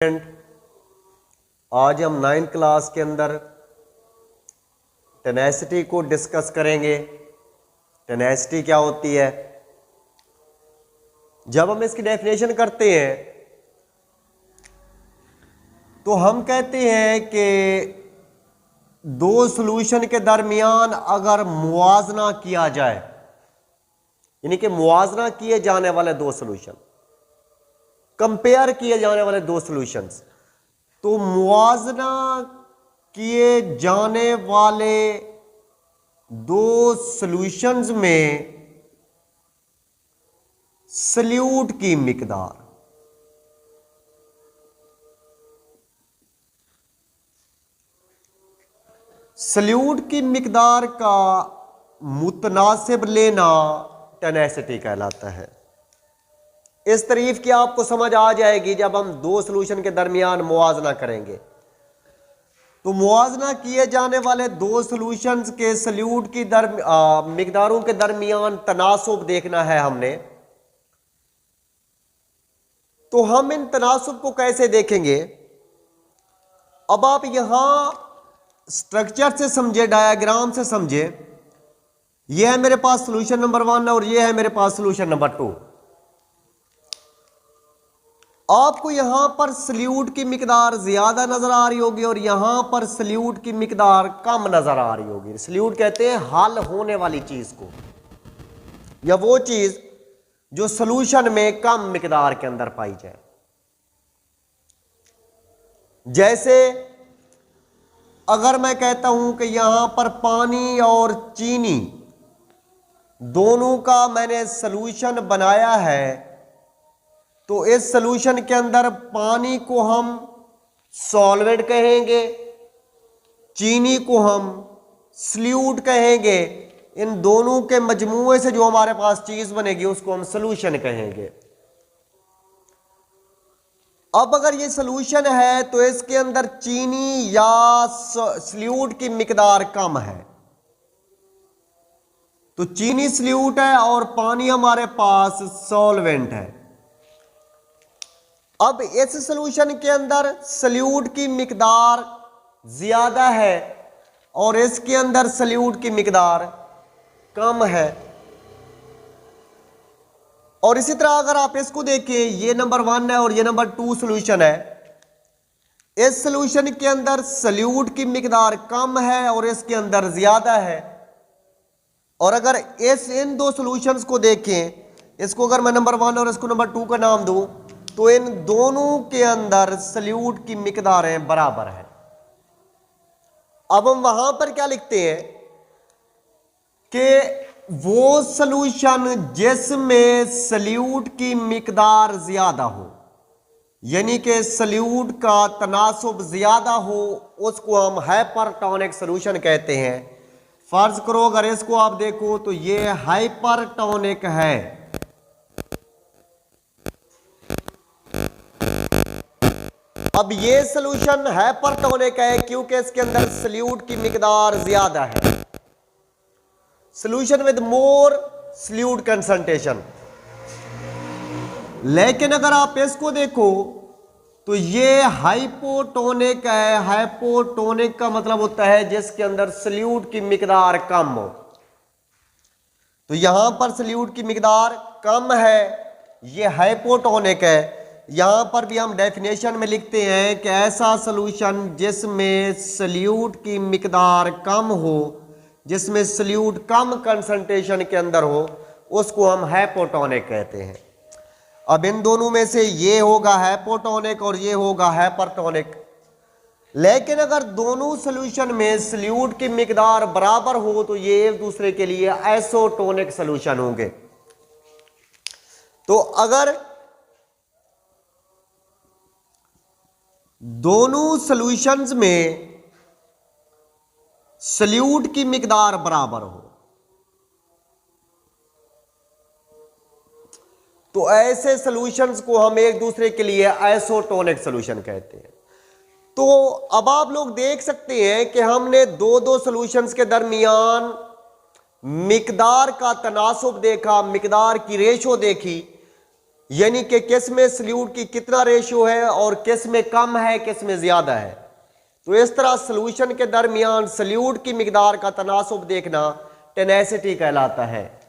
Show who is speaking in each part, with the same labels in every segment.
Speaker 1: आज हम 9th class के अंदर टेनेसिटी को डिस्कस करेंगे। टेनेसिटी क्या होती है? जब हम इसकी डेफिनेशन करते हैं तो हम कहते हैं कि दो सॉल्यूशन के दरमियान अगर मुआजना किया जाए, यानी कि मुआजना किए जाने वाले दो सॉल्यूशन, कंपेयर किए जाने वाले दो सॉल्यूशंस, तो मुआजना किए जाने वाले दो सॉल्यूशंस में सल्यूट की मिकदार, सल्यूट की मिकदार का मुतनासिब लेना टेनेसिटी कहलाता है। इस तारीफ की आपको समझ आ जाएगी जब हम दो सॉल्यूशन के दरमियान मुआजना करेंगे। तो मुआजना किए जाने वाले दो सॉल्यूशंस के सल्यूट की मिकदारों के दरमियान तनासुब देखना है हमने। तो हम इन तनासुब को कैसे देखेंगे? अब आप यहां स्ट्रक्चर से समझे, डायग्राम से समझे। यह है मेरे पास सॉल्यूशन नंबर 1 और यह है मेरे पास सॉल्यूशन नंबर 2। आपको यहां पर सल्यूट की मिकदार ज्यादा नजर आ रही होगी और यहां पर सल्यूट की मिकदार कम नजर आ रही होगी। सल्यूट कहते हैं हल होने वाली चीज को, या वो चीज जो सॉल्यूशन में कम मिकदार के अंदर पाई जाए। जैसे अगर मैं कहता हूं कि यहां पर पानी और चीनी दोनों का मैंने सॉल्यूशन बनाया है, तो इस सॉल्यूशन के अंदर पानी को हम सॉल्वेंट कहेंगे, चीनी को हम सल्यूट कहेंगे। इन दोनों के मजमूए से जो हमारे पास चीज बनेगी उसको हम सॉल्यूशन कहेंगे। अब अगर ये सॉल्यूशन है तो इसके अंदर चीनी या सल्यूट की मिकदार कम है, तो चीनी सल्यूट है और पानी हमारे पास सॉल्वेंट है। अब इस सॉल्यूशन के अंदर सल्यूट की मिकदार ज्यादा है और इसके अंदर सल्यूट की मिकदार कम है। और इसी तरह अगर आप इसको देखें, ये नंबर 1 है और ये नंबर 2 सॉल्यूशन है। इस सॉल्यूशन के अंदर सल्यूट की मिकदार कम है और इसके अंदर ज्यादा है। और अगर इन दो सॉल्यूशंस को देखें, इसको अगर मैं नंबर 1 और इसको नंबर 2 का नाम दूं, तो इन दोनों के अंदर सल्यूट की मिकदारें बराबर है। अब हम वहां पर क्या लिखते हैं कि वो सॉल्यूशन जिसमें सल्यूट की मिकदार ज्यादा हो, यानी कि सल्यूट का तनासुब ज्यादा हो, उसको हम हाइपरटोनिक सॉल्यूशन कहते हैं। फर्ज करो अगर इसको आप देखो तो ये हाइपरटोनिक है। अब ये सॉल्यूशन हाइपरटोनिक है क्योंकि इसके अंदर सल्यूट की मिकदार ज्यादा है। Solution with more solute concentration. लेकिन अगर आप इसको देखो तो ये हाइपोटोनिक है। हाइपोटोनिक का मतलब होता है जिसके अंदर सल्यूट की मिकदार कम हो। तो यहां पर सल्यूट की मिकदार कम है, ये हाइपोटोनिक है। यहां पर भी हम डेफिनेशन में लिखते हैं कि ऐसा सॉल्यूशन जिसमें सल्यूट की मिकदार कम हो, जिसमें सल्यूट कम कंसंट्रेशन के अंदर हो, उसको हम हाइपोटोनिक कहते हैं। अब इन दोनों में से ये होगा हाइपोटोनिक और ये होगा हाइपरटोनिक। लेकिन अगर दोनों सॉल्यूशन में सल्यूट की मिकदार बराबर हो तो ये एक दूसरे के लिए आइसोटोनिक सॉल्यूशन होंगे। तो अगर दोनों सॉल्यूशंस में सल्यूट की मिकदार बराबर हो तो ऐसे सॉल्यूशंस को हम एक दूसरे के लिए आइसोटोनिक सॉल्यूशन कहते हैं। तो अब आप लोग देख सकते हैं कि हमने दो सॉल्यूशंस के दरमियान मिकदार का तनासुब देखा, मिकदार की रेशो देखी। यानी कि किस में सल्यूट की कितना रेशियो है और किस में कम है, किस में ज्यादा है। तो इस तरह सॉल्यूशन के दरमियान सल्यूट की मिकदार का तनासुब देखना टेनेसिटी कहलाता है।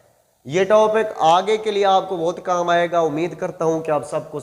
Speaker 1: यह टॉपिक आगे के लिए आपको बहुत काम आएगा। उम्मीद करता हूं कि आप सबको